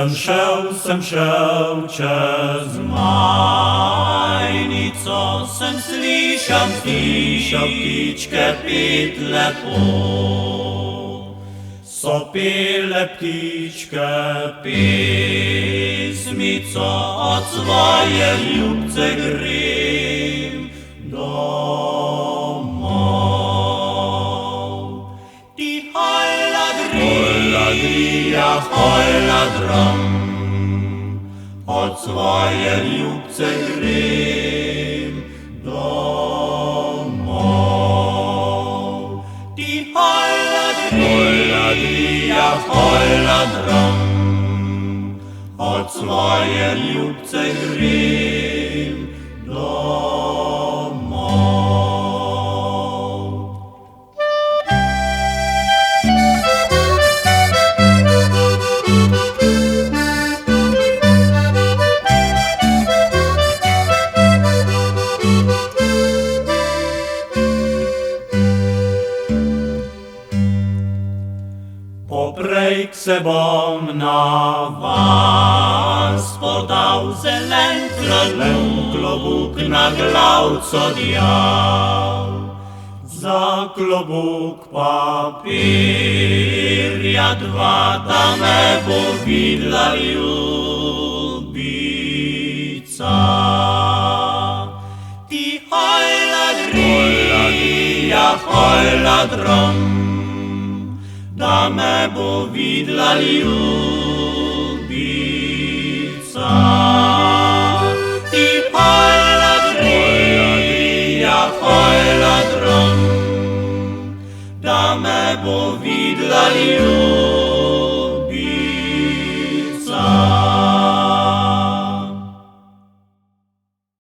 Sem šel čez Majnico, sem slišal ptičke pet lepo. So pele ptičke pesmico, od svoje ljubce grem domov. Ti hojladram, od svoje ljubce grem domov. Ti hojladram, od svoje ljubce grem domov. Poprej se bom na vas podal, zelen klobuk na glavco djal. Za klobuk papirja dva, da me bo videla ljubica. Ti hojladram, da me bo videla ljubica. Ti hojladram, da me bo videla ljubica.